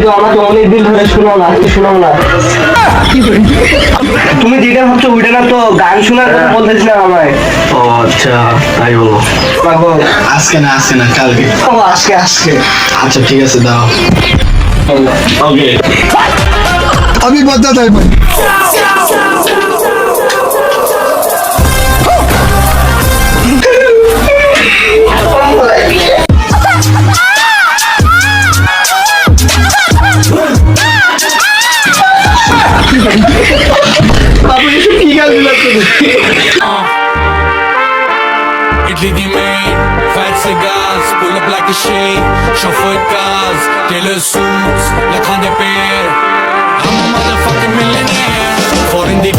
তো আমাকে অনেকদিন ধরে শোনাও না, আজকে শোনাও না। তুমি যেটা ভাবছো ওইটা না তো, গান শোনার কথা বলতেছিলাম আমায়। ও আচ্ছা, তাই বলো। আজকে না কালকে। ও আজকে আজকে। আচ্ছা ঠিক আছে, দাও। ওকে, अभी बता है भाई। Italy die main, fat cigars, pull up like a shade, chauffeur cars, tailor suits, like on the pair. I'm a motherfucking millionaire, foreign the